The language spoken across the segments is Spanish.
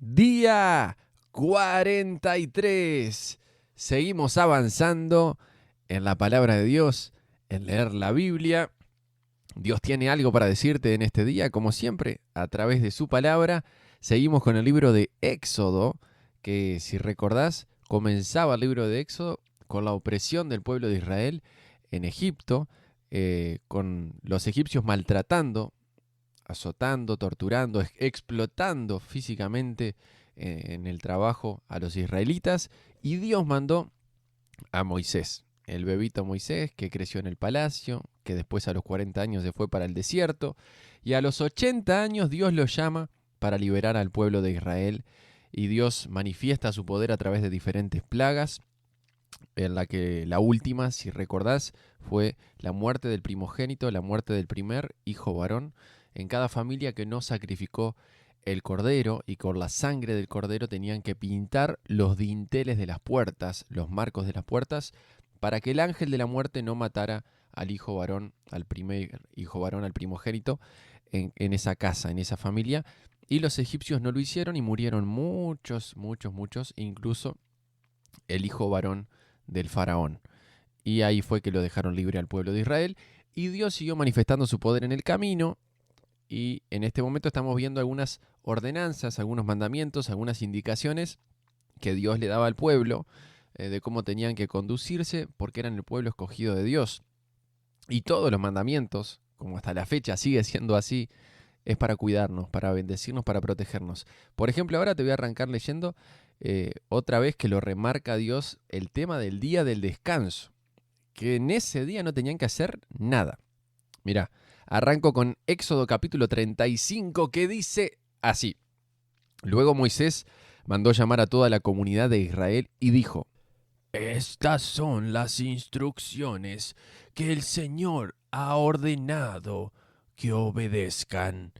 Día 43. Seguimos avanzando en la palabra de Dios, en leer la Biblia. Dios tiene algo para decirte en este día, como siempre, a través de su palabra. Seguimos con el libro de Éxodo, que si recordás, comenzaba el libro de Éxodo con la opresión del pueblo de Israel en Egipto, con los egipcios maltratando, azotando, torturando, explotando físicamente en el trabajo a los israelitas, y Dios mandó a Moisés, el bebito Moisés que creció en el palacio, que después a los 40 años se fue para el desierto, y a los 80 años Dios lo llama para liberar al pueblo de Israel, y Dios manifiesta su poder a través de diferentes plagas, en la que la última, si recordás, fue la muerte del primogénito, la muerte del primer hijo varón, en cada familia que no sacrificó el cordero, y con la sangre del cordero tenían que pintar los dinteles de las puertas, los marcos de las puertas, para que el ángel de la muerte no matara al hijo varón, al primer hijo varón, al primogénito, en esa casa, en esa familia. Y los egipcios no lo hicieron y murieron muchos, incluso el hijo varón del faraón. Y ahí fue que lo dejaron libre al pueblo de Israel. Y Dios siguió manifestando su poder en el camino. Y en este momento estamos viendo algunas ordenanzas, algunos mandamientos, algunas indicaciones que Dios le daba al pueblo de cómo tenían que conducirse, porque eran el pueblo escogido de Dios. Y todos los mandamientos, como hasta la fecha sigue siendo así, es para cuidarnos, para bendecirnos, para protegernos. Por ejemplo, ahora te voy a arrancar leyendo otra vez que lo remarca Dios, el tema del día del descanso, que en ese día no tenían que hacer nada. Mirá, arranco con Éxodo capítulo 35, que dice así: Luego Moisés mandó llamar a toda la comunidad de Israel y dijo: Estas son las instrucciones que el Señor ha ordenado que obedezcan.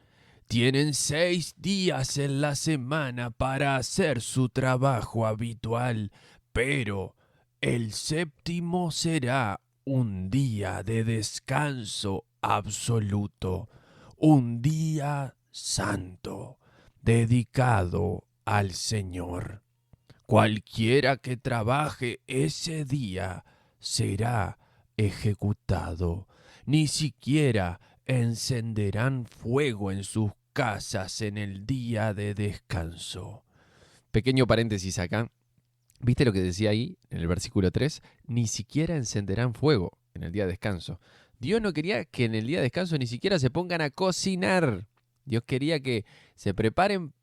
Tienen 6 días en la semana para hacer su trabajo habitual, pero el séptimo será un día de descanso absoluto, un día santo, dedicado al Señor. Cualquiera que trabaje ese día será ejecutado. Ni siquiera encenderán fuego en sus casas en el día de descanso. Pequeño paréntesis acá. ¿Viste lo que decía ahí en el versículo 3? Ni siquiera encenderán fuego en el día de descanso. Dios no quería que en el día de descanso ni siquiera se pongan a cocinar. Dios quería que se preparen,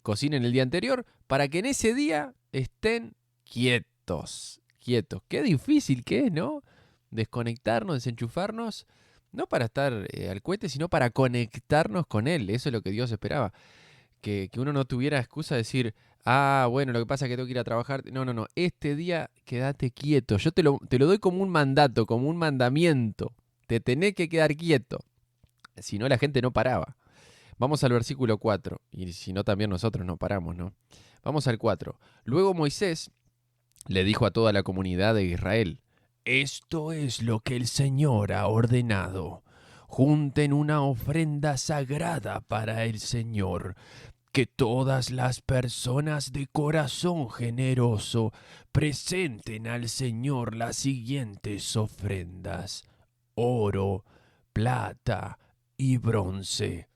cocinen el día anterior, para que en ese día estén quietos. Quietos. Qué difícil que es, ¿no? Desconectarnos, desenchufarnos, no para estar al cohete, sino para conectarnos con Él. Eso es lo que Dios esperaba. Que uno no tuviera excusa de decir, bueno, lo que pasa es que tengo que ir a trabajar. No. Este día quédate quieto. Yo te lo doy como un mandato, como un mandamiento. Te tenés que quedar quieto. Si no, la gente no paraba. Vamos al versículo 4. Y si no, también nosotros no paramos, ¿no? Vamos al 4. Luego Moisés le dijo a toda la comunidad de Israel: Esto es lo que el Señor ha ordenado. Junten una ofrenda sagrada para el Señor. Que todas las personas de corazón generoso presenten al Señor las siguientes ofrendas: oro, plata y bronce,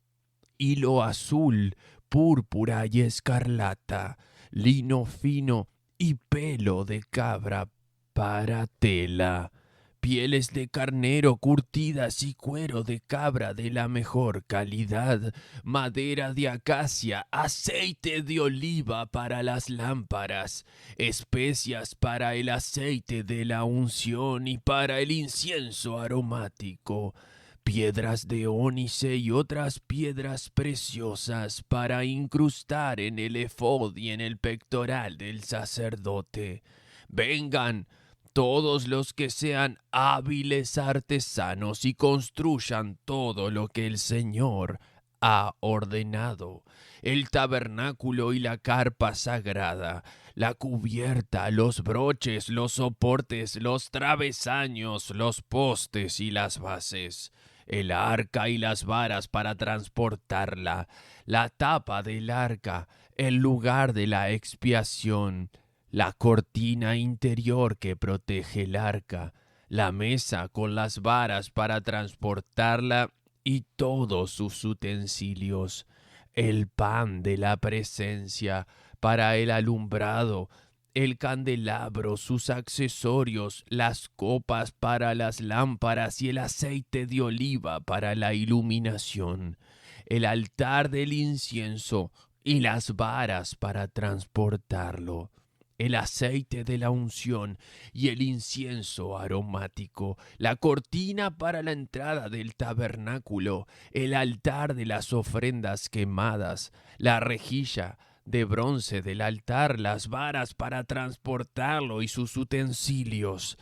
hilo azul, púrpura y escarlata, lino fino y pelo de cabra para tela, pieles de carnero curtidas y cuero de cabra de la mejor calidad, madera de acacia, aceite de oliva para las lámparas, especias para el aceite de la unción y para el incienso aromático, piedras de ónice y otras piedras preciosas para incrustar en el efod y en el pectoral del sacerdote. Vengan todos los que sean hábiles artesanos y construyan todo lo que el Señor ha ordenado: el tabernáculo y la carpa sagrada, la cubierta, los broches, los soportes, los travesaños, los postes y las bases, el arca y las varas para transportarla, la tapa del arca, el lugar de la expiación, la cortina interior que protege el arca, la mesa con las varas para transportarla y todos sus utensilios, el pan de la presencia para el alumbrado, el candelabro, sus accesorios, las copas para las lámparas y el aceite de oliva para la iluminación, el altar del incienso y las varas para transportarlo, el aceite de la unción y el incienso aromático, la cortina para la entrada del tabernáculo, el altar de las ofrendas quemadas, la rejilla de bronce del altar, las varas para transportarlo y sus utensilios,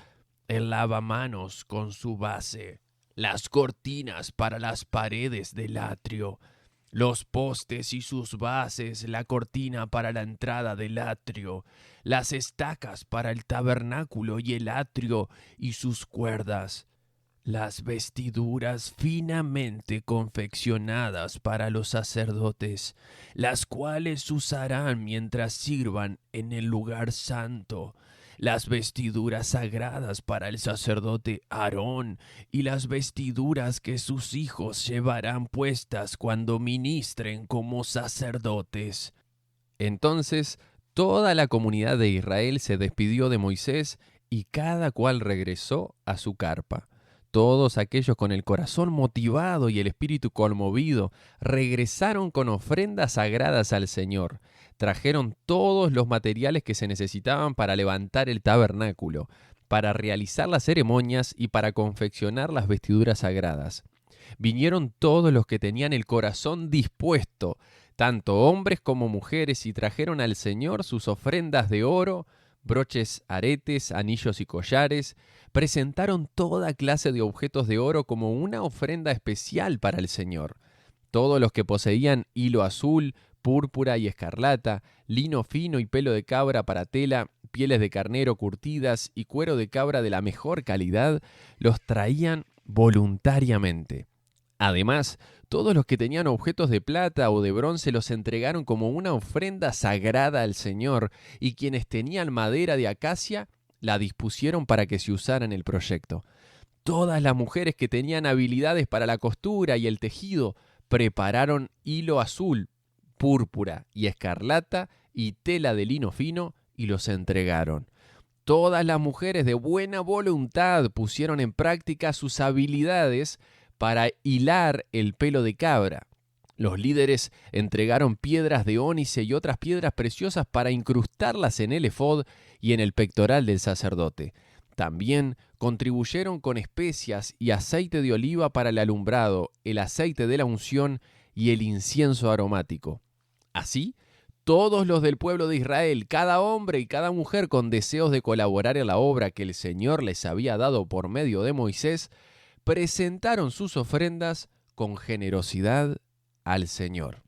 el lavamanos con su base, las cortinas para las paredes del atrio, los postes y sus bases, la cortina para la entrada del atrio, las estacas para el tabernáculo y el atrio y sus cuerdas, las vestiduras finamente confeccionadas para los sacerdotes, las cuales usarán mientras sirvan en el lugar santo, las vestiduras sagradas para el sacerdote Aarón y las vestiduras que sus hijos llevarán puestas cuando ministren como sacerdotes. Entonces toda la comunidad de Israel se despidió de Moisés y cada cual regresó a su carpa. Todos aquellos con el corazón motivado y el espíritu conmovido regresaron con ofrendas sagradas al Señor. Trajeron todos los materiales que se necesitaban para levantar el tabernáculo, para realizar las ceremonias y para confeccionar las vestiduras sagradas. Vinieron todos los que tenían el corazón dispuesto, tanto hombres como mujeres, y trajeron al Señor sus ofrendas de oro, broches, aretes, anillos y collares. Presentaron toda clase de objetos de oro como una ofrenda especial para el Señor. Todos los que poseían hilo azul, púrpura y escarlata, lino fino y pelo de cabra para tela, pieles de carnero curtidas y cuero de cabra de la mejor calidad, los traían voluntariamente. Además, todos los que tenían objetos de plata o de bronce los entregaron como una ofrenda sagrada al Señor, y quienes tenían madera de acacia la dispusieron para que se usara en el proyecto. Todas las mujeres que tenían habilidades para la costura y el tejido prepararon hilo azul, púrpura y escarlata y tela de lino fino y los entregaron. Todas las mujeres de buena voluntad pusieron en práctica sus habilidades para hilar el pelo de cabra. Los líderes entregaron piedras de ónice y otras piedras preciosas para incrustarlas en el efod y en el pectoral del sacerdote. También contribuyeron con especias y aceite de oliva para el alumbrado, el aceite de la unción y el incienso aromático. Así, todos los del pueblo de Israel, cada hombre y cada mujer con deseos de colaborar en la obra que el Señor les había dado por medio de Moisés, presentaron sus ofrendas con generosidad al Señor.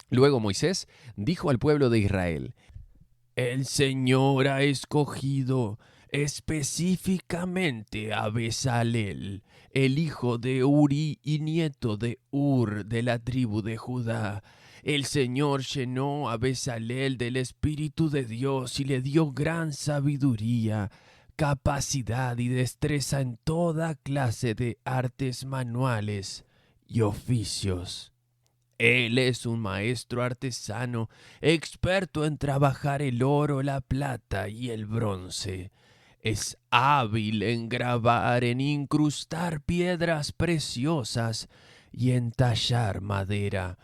Luego Moisés dijo al pueblo de Israel: el Señor ha escogido específicamente a Bezalel, el hijo de Uri y nieto de Ur, de la tribu de Judá. El Señor llenó a Bezalel del Espíritu de Dios y le dio gran sabiduría, capacidad y destreza en toda clase de artes manuales y oficios. Él es un maestro artesano, experto en trabajar el oro, la plata y el bronce. Es hábil en grabar, en incrustar piedras preciosas y en tallar madera.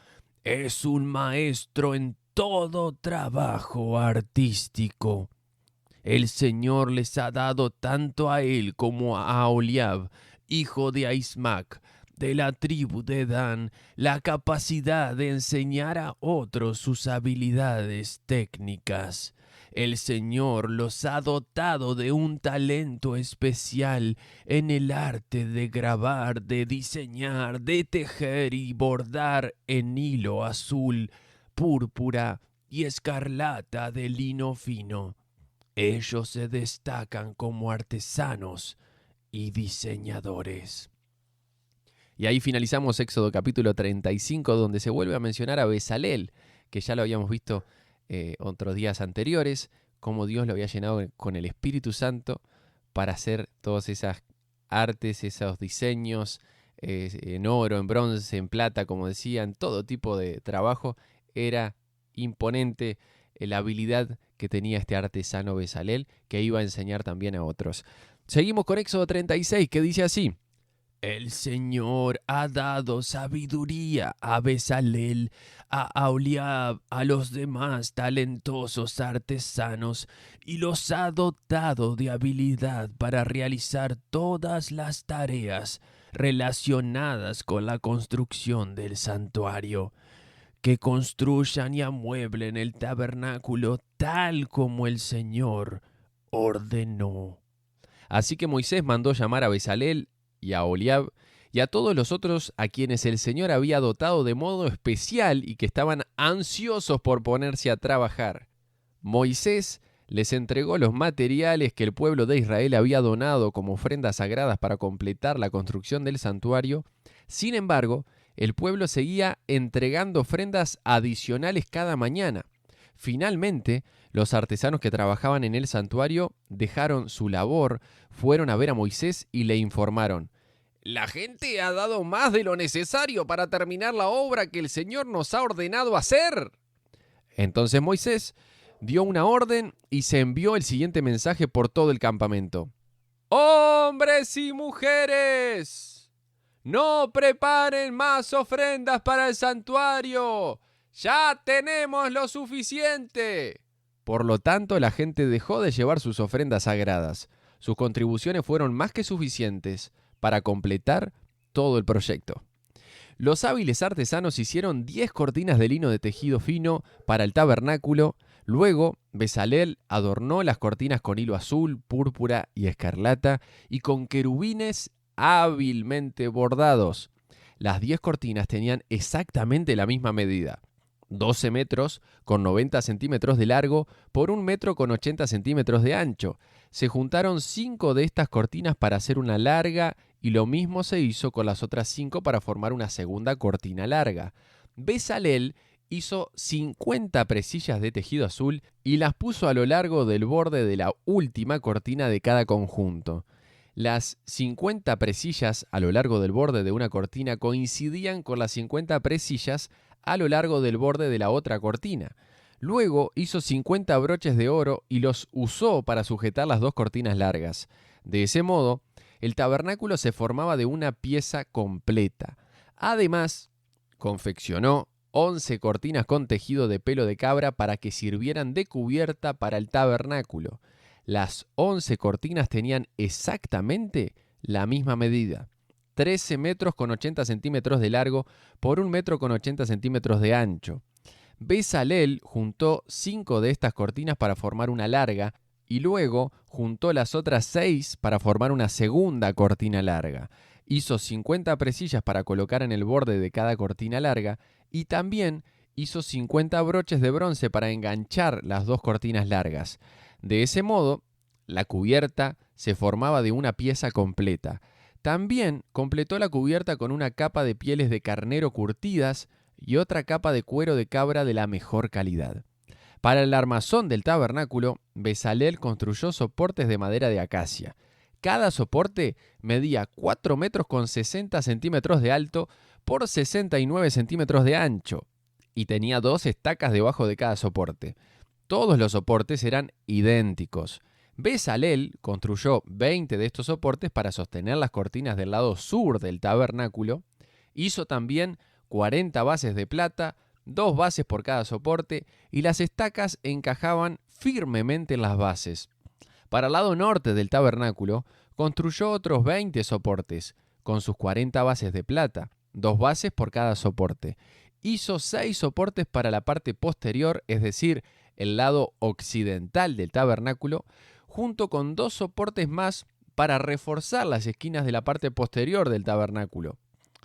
Es un maestro en todo trabajo artístico. El Señor les ha dado tanto a él como a Aholiab, hijo de Ahismac, de la tribu de Dan, la capacidad de enseñar a otros sus habilidades técnicas. El Señor los ha dotado de un talento especial en el arte de grabar, de diseñar, de tejer y bordar en hilo azul, púrpura y escarlata de lino fino. Ellos se destacan como artesanos y diseñadores. Y ahí finalizamos Éxodo capítulo 35, donde se vuelve a mencionar a Bezalel, que ya lo habíamos visto otros días anteriores, cómo Dios lo había llenado con el Espíritu Santo para hacer todas esas artes, esos diseños, en oro, en bronce, en plata, como decían, todo tipo de trabajo. Era imponente la habilidad que tenía este artesano Bezalel, que iba a enseñar también a otros. Seguimos con Éxodo 36, que dice así: el Señor ha dado sabiduría a Bezalel, a Aholiab, a los demás talentosos artesanos, y los ha dotado de habilidad para realizar todas las tareas relacionadas con la construcción del santuario. Que construyan y amueblen el tabernáculo tal como el Señor ordenó. Así que Moisés mandó llamar a Bezalel y a Aholiab y a todos los otros a quienes el Señor había dotado de modo especial y que estaban ansiosos por ponerse a trabajar. Moisés les entregó los materiales que el pueblo de Israel había donado como ofrendas sagradas para completar la construcción del santuario. Sin embargo, el pueblo seguía entregando ofrendas adicionales cada mañana. Finalmente, los artesanos que trabajaban en el santuario dejaron su labor, fueron a ver a Moisés y le informaron: la gente ha dado más de lo necesario para terminar la obra que el Señor nos ha ordenado hacer. Entonces Moisés dio una orden y se envió el siguiente mensaje por todo el campamento: hombres y mujeres, no preparen más ofrendas para el santuario. ¡Ya tenemos lo suficiente! Por lo tanto, la gente dejó de llevar sus ofrendas sagradas. Sus contribuciones fueron más que suficientes para completar todo el proyecto. Los hábiles artesanos hicieron 10 cortinas de lino de tejido fino para el tabernáculo. Luego, Bezalel adornó las cortinas con hilo azul, púrpura y escarlata y con querubines hábilmente bordados. Las 10 cortinas tenían exactamente la misma medida: 12 metros con 90 centímetros de largo por 1 metro con 80 centímetros de ancho. Se juntaron 5 de estas cortinas para hacer una larga y lo mismo se hizo con las otras 5 para formar una segunda cortina larga. Bezalel hizo 50 presillas de tejido azul y las puso a lo largo del borde de la última cortina de cada conjunto. Las 50 presillas a lo largo del borde de una cortina coincidían con las 50 presillas a lo largo del borde de la otra cortina. Luego hizo 50 broches de oro y los usó para sujetar las 2 cortinas largas. De ese modo, el tabernáculo se formaba de una pieza completa. Además, confeccionó 11 cortinas con tejido de pelo de cabra para que sirvieran de cubierta para el tabernáculo. Las 11 cortinas tenían exactamente la misma medida: 13 metros con 80 centímetros de largo por 1 metro con 80 centímetros de ancho. Bezalel juntó 5 de estas cortinas para formar una larga y luego juntó las otras 6 para formar una segunda cortina larga. Hizo 50 presillas para colocar en el borde de cada cortina larga y también hizo 50 broches de bronce para enganchar las 2 cortinas largas. De ese modo, la cubierta se formaba de una pieza completa. También completó la cubierta con una capa de pieles de carnero curtidas y otra capa de cuero de cabra de la mejor calidad. Para el armazón del tabernáculo, Bezalel construyó soportes de madera de acacia. Cada soporte medía 4 metros con 60 centímetros de alto por 69 centímetros de ancho y tenía 2 estacas debajo de cada soporte. Todos los soportes eran idénticos. Bezalel construyó 20 de estos soportes para sostener las cortinas del lado sur del tabernáculo. Hizo también 40 bases de plata, 2 bases por cada soporte, y las estacas encajaban firmemente en las bases. Para el lado norte del tabernáculo, construyó otros 20 soportes, con sus 40 bases de plata, 2 bases por cada soporte. Hizo 6 soportes para la parte posterior, es decir, el lado occidental del tabernáculo, junto con 2 soportes más para reforzar las esquinas de la parte posterior del tabernáculo.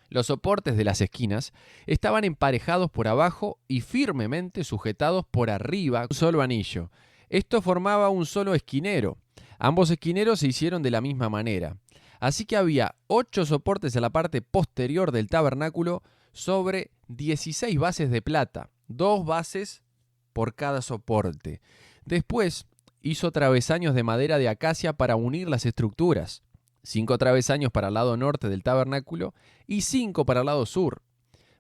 Los soportes de las esquinas estaban emparejados por abajo y firmemente sujetados por arriba, un solo anillo. Esto formaba un solo esquinero. Ambos esquineros se hicieron de la misma manera. Así que había 8 soportes en la parte posterior del tabernáculo sobre 16 bases de plata, 2 bases por cada soporte. Después hizo travesaños de madera de acacia para unir las estructuras, 5 travesaños para el lado norte del tabernáculo y 5 para el lado sur.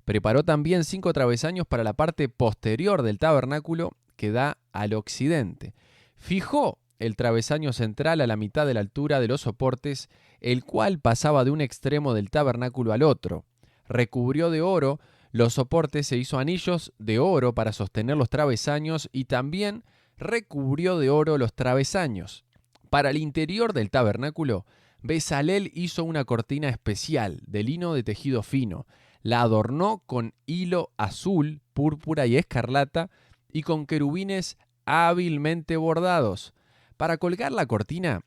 Preparó también 5 travesaños para la parte posterior del tabernáculo que da al occidente. Fijó el travesaño central a la mitad de la altura de los soportes, el cual pasaba de un extremo del tabernáculo al otro. Recubrió de oro los soportes e hizo anillos de oro para sostener los travesaños y también recubrió de oro los travesaños. Para el interior del tabernáculo, Bezalel hizo una cortina especial de lino de tejido fino. La adornó con hilo azul, púrpura y escarlata y con querubines hábilmente bordados. Para colgar la cortina,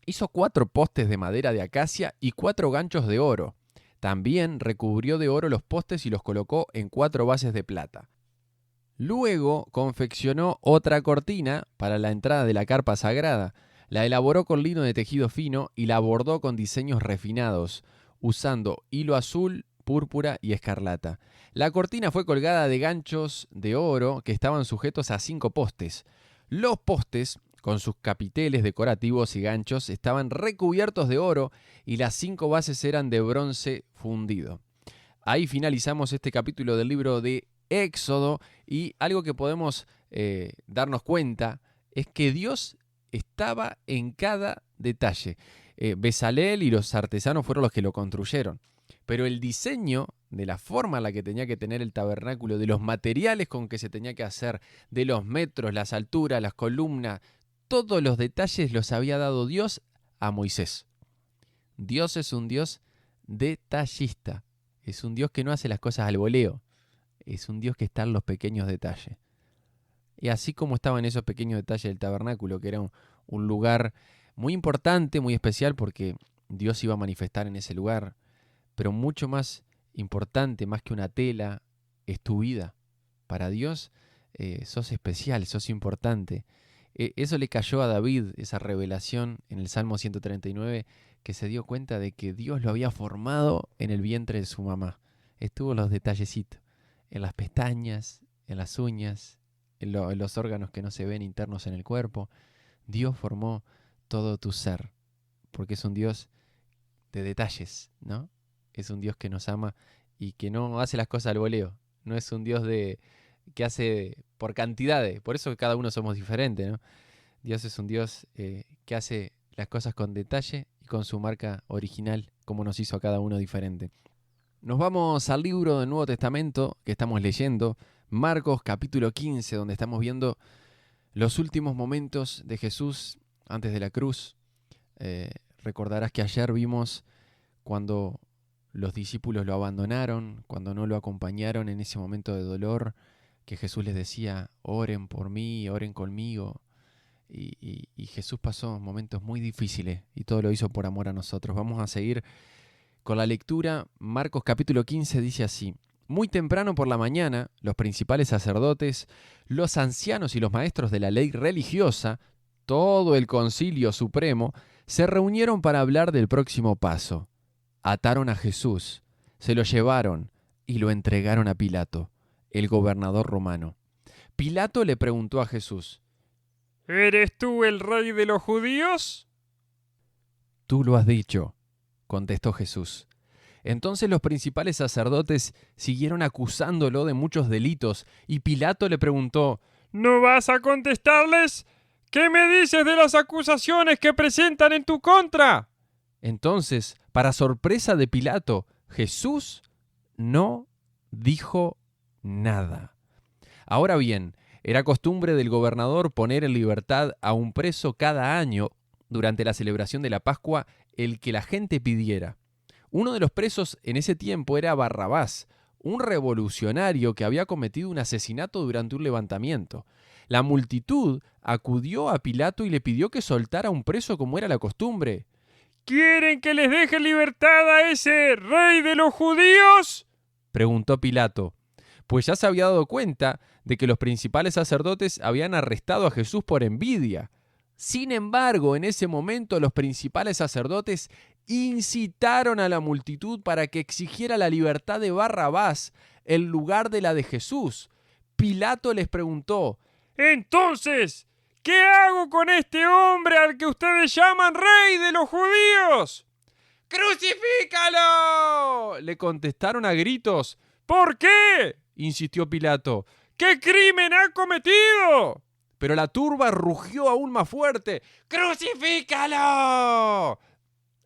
hizo 4 postes de madera de acacia y 4 ganchos de oro. También recubrió de oro los postes y los colocó en 4 bases de plata. Luego confeccionó otra cortina para la entrada de la carpa sagrada. La elaboró con lino de tejido fino y la bordó con diseños refinados, usando hilo azul, púrpura y escarlata. La cortina fue colgada de ganchos de oro que estaban sujetos a 5 postes. Los postes, con sus capiteles decorativos y ganchos, estaban recubiertos de oro y las 5 bases eran de bronce fundido. Ahí finalizamos este capítulo del libro de Éxodo y algo que podemos darnos cuenta es que Dios estaba en cada detalle. Bezalel y los artesanos fueron los que lo construyeron, pero el diseño de la forma en la que tenía que tener el tabernáculo, de los materiales con que se tenía que hacer, de los metros, las alturas, las columnas, todos los detalles los había dado Dios a Moisés. Dios es un Dios detallista. Es un Dios que no hace las cosas al voleo. Es un Dios que está en los pequeños detalles. Y así como estaban esos pequeños detalles del tabernáculo, que era un lugar muy importante, muy especial, porque Dios iba a manifestar en ese lugar, pero mucho más importante, más que una tela, es tu vida. Para Dios sos especial, sos importante. Eso le cayó a David, esa revelación en el Salmo 139, que se dio cuenta de que Dios lo había formado en el vientre de su mamá. Estuvo en los detallecitos, en las pestañas, en las uñas, en los órganos que no se ven internos en el cuerpo. Dios formó todo tu ser, porque es un Dios de detalles, ¿no? Es un Dios que nos ama y que no hace las cosas al voleo. No es un Dios que hace por cantidades. Por eso cada uno somos diferentes, ¿no? Dios es un Dios que hace las cosas con detalle y con su marca original, como nos hizo a cada uno diferente. Nos vamos al libro del Nuevo Testamento que estamos leyendo, Marcos capítulo 15, donde estamos viendo los últimos momentos de Jesús antes de la cruz. Recordarás que ayer vimos cuando los discípulos lo abandonaron, cuando no lo acompañaron en ese momento de dolor, que Jesús les decía, oren por mí, oren conmigo. Y Jesús pasó momentos muy difíciles y todo lo hizo por amor a nosotros. Vamos a seguir con la lectura. Marcos capítulo 15 dice así: muy temprano por la mañana, los principales sacerdotes, los ancianos y los maestros de la ley religiosa, todo el concilio supremo, se reunieron para hablar del próximo paso. Ataron a Jesús, se lo llevaron y lo entregaron a Pilato, el gobernador romano. Pilato le preguntó a Jesús: ¿Eres tú el rey de los judíos? Tú lo has dicho, contestó Jesús. Entonces los principales sacerdotes siguieron acusándolo de muchos delitos y Pilato le preguntó: ¿No vas a contestarles? ¿Qué me dices de las acusaciones que presentan en tu contra? Entonces, para sorpresa de Pilato, Jesús no dijo nada. Ahora bien, era costumbre del gobernador poner en libertad a un preso cada año durante la celebración de la Pascua, el que la gente pidiera. Uno de los presos en ese tiempo era Barrabás, un revolucionario que había cometido un asesinato durante un levantamiento. La multitud acudió a Pilato y le pidió que soltara a un preso como era la costumbre. ¿Quieren que les deje libertad a ese rey de los judíos?, preguntó Pilato, pues ya se había dado cuenta de que los principales sacerdotes habían arrestado a Jesús por envidia. Sin embargo, en ese momento los principales sacerdotes incitaron a la multitud para que exigiera la libertad de Barrabás en lugar de la de Jesús. Pilato les preguntó: Entonces, ¿qué hago con este hombre al que ustedes llaman rey de los judíos? ¡Crucifícalo!, le contestaron a gritos. ¿Por qué?, insistió Pilato. ¿Qué crimen ha cometido? Pero la turba rugió aún más fuerte. ¡Crucifícalo!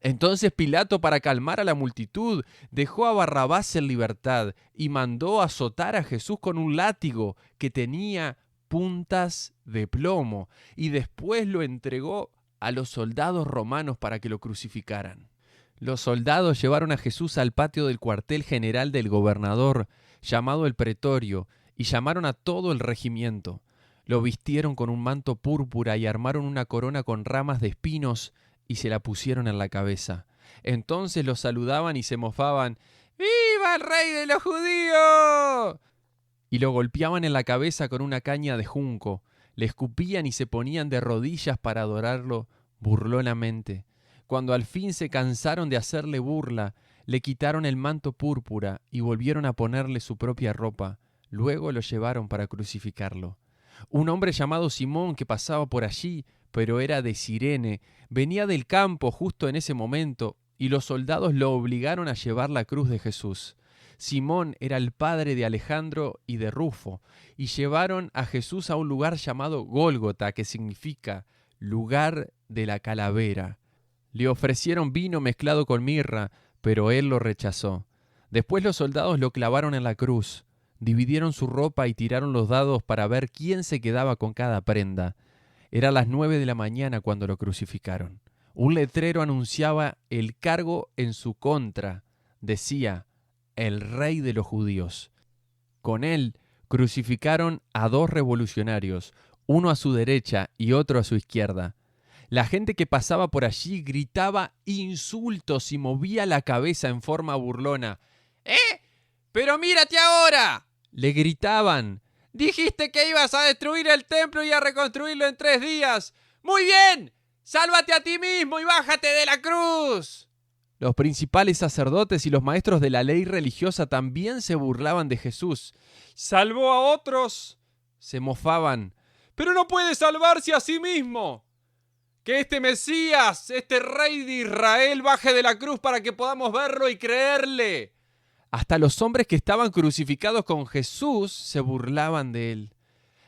Entonces Pilato, para calmar a la multitud, dejó a Barrabás en libertad y mandó azotar a Jesús con un látigo que tenía puntas de plomo, y después lo entregó a los soldados romanos para que lo crucificaran. Los soldados llevaron a Jesús al patio del cuartel general del gobernador, llamado el Pretorio, y llamaron a todo el regimiento. Lo vistieron con un manto púrpura y armaron una corona con ramas de espinos y se la pusieron en la cabeza. Entonces lo saludaban y se mofaban. ¡Viva el rey de los judíos! Y lo golpeaban en la cabeza con una caña de junco. Le escupían y se ponían de rodillas para adorarlo burlonamente. Cuando al fin se cansaron de hacerle burla, le quitaron el manto púrpura y volvieron a ponerle su propia ropa. Luego lo llevaron para crucificarlo. Un hombre llamado Simón, que pasaba por allí, pero era de Cirene, venía del campo justo en ese momento, y los soldados lo obligaron a llevar la cruz de Jesús. Simón era el padre de Alejandro y de Rufo, y llevaron a Jesús a un lugar llamado Gólgota, que significa lugar de la calavera. Le ofrecieron vino mezclado con mirra, pero él lo rechazó. Después los soldados lo clavaron en la cruz. Dividieron su ropa y tiraron los dados para ver quién se quedaba con cada prenda. Era las 9 de la mañana cuando lo crucificaron. Un letrero anunciaba el cargo en su contra. Decía, el rey de los judíos. Con él crucificaron a 2 revolucionarios, uno a su derecha y otro a su izquierda. La gente que pasaba por allí gritaba insultos y movía la cabeza en forma burlona. ¡Pero mírate ahora!, le gritaban. Dijiste que ibas a destruir el templo y a reconstruirlo en 3 días. ¡Muy bien! ¡Sálvate a ti mismo y bájate de la cruz! Los principales sacerdotes y los maestros de la ley religiosa también se burlaban de Jesús. ¡Salvó a otros!, se mofaban. ¡Pero no puede salvarse a sí mismo! ¡Que este Mesías, este rey de Israel, baje de la cruz para que podamos verlo y creerle! Hasta los hombres que estaban crucificados con Jesús se burlaban de él.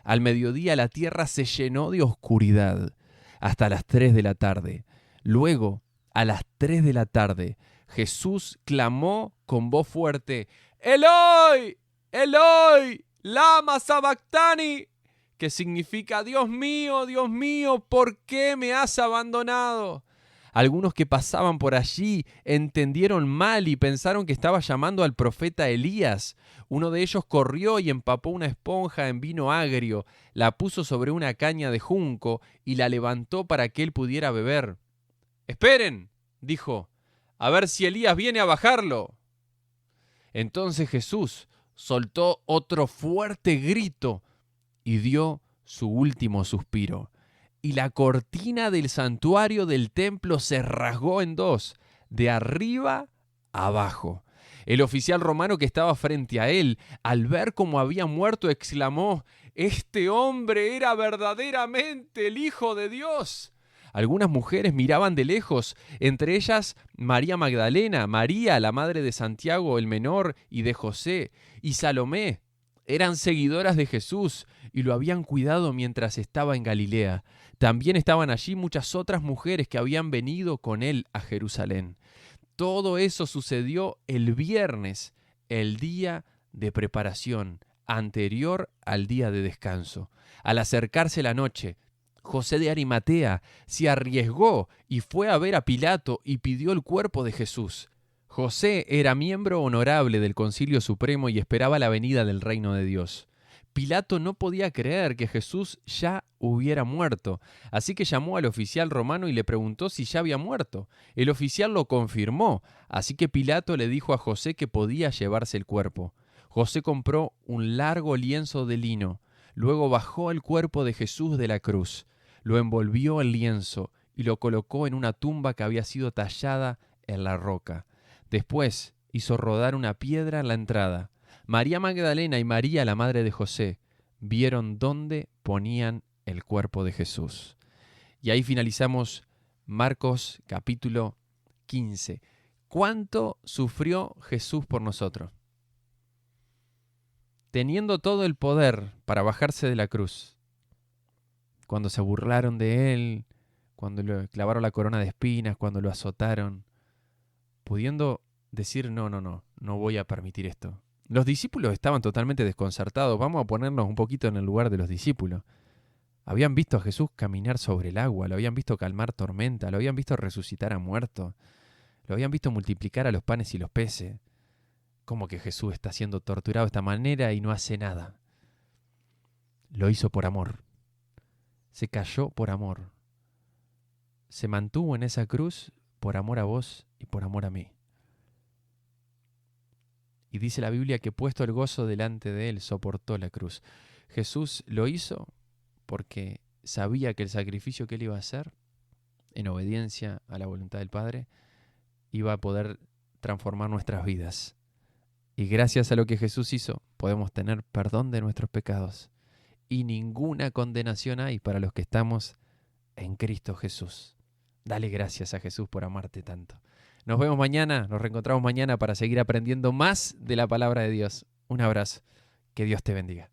Al mediodía la tierra se llenó de oscuridad, hasta las 3 de la tarde. Luego, a las 3 de la tarde, Jesús clamó con voz fuerte, «Eloi, Eloi, lama sabactani», que significa, Dios mío, ¿por qué me has abandonado? Algunos que pasaban por allí entendieron mal y pensaron que estaba llamando al profeta Elías. Uno de ellos corrió y empapó una esponja en vino agrio, la puso sobre una caña de junco y la levantó para que él pudiera beber. «Esperen», dijo, «a ver si Elías viene a bajarlo». Entonces Jesús soltó otro fuerte grito y dio su último suspiro. Y la cortina del santuario del templo se rasgó en 2, de arriba a abajo. El oficial romano que estaba frente a él, al ver cómo había muerto, exclamó, «Este hombre era verdaderamente el Hijo de Dios». Algunas mujeres miraban de lejos, entre ellas María Magdalena, María, la madre de Santiago el menor y de José, y Salomé. Eran seguidoras de Jesús y lo habían cuidado mientras estaba en Galilea. También estaban allí muchas otras mujeres que habían venido con él a Jerusalén. Todo eso sucedió el viernes, el día de preparación, anterior al día de descanso. Al acercarse la noche, José de Arimatea se arriesgó y fue a ver a Pilato y pidió el cuerpo de Jesús. José era miembro honorable del Concilio Supremo y esperaba la venida del reino de Dios. Pilato no podía creer que Jesús ya hubiera muerto, así que llamó al oficial romano y le preguntó si ya había muerto. El oficial lo confirmó, así que Pilato le dijo a José que podía llevarse el cuerpo. José compró un largo lienzo de lino, luego bajó el cuerpo de Jesús de la cruz, lo envolvió en lienzo y lo colocó en una tumba que había sido tallada en la roca. Después hizo rodar una piedra en la entrada. María Magdalena y María, la madre de José, vieron dónde ponían el cuerpo de Jesús. Y ahí finalizamos Marcos capítulo 15. ¿Cuánto sufrió Jesús por nosotros? Teniendo todo el poder para bajarse de la cruz, cuando se burlaron de él, cuando le clavaron la corona de espinas, cuando lo azotaron, pudiendo decir, no voy a permitir esto. Los discípulos estaban totalmente desconcertados. Vamos a ponernos un poquito en el lugar de los discípulos. Habían visto a Jesús caminar sobre el agua, lo habían visto calmar tormenta, lo habían visto resucitar a muertos, lo habían visto multiplicar a los panes y los peces. ¿Cómo que Jesús está siendo torturado de esta manera y no hace nada? Lo hizo por amor. Se cayó por amor. Se mantuvo en esa cruz por amor a vos y por amor a mí. Y dice la Biblia que puesto el gozo delante de él, soportó la cruz. Jesús lo hizo porque sabía que el sacrificio que él iba a hacer, en obediencia a la voluntad del Padre, iba a poder transformar nuestras vidas. Y gracias a lo que Jesús hizo, podemos tener perdón de nuestros pecados. Y ninguna condenación hay para los que estamos en Cristo Jesús. Dale gracias a Jesús por amarte tanto. Nos vemos mañana, nos reencontramos mañana para seguir aprendiendo más de la palabra de Dios. Un abrazo, que Dios te bendiga.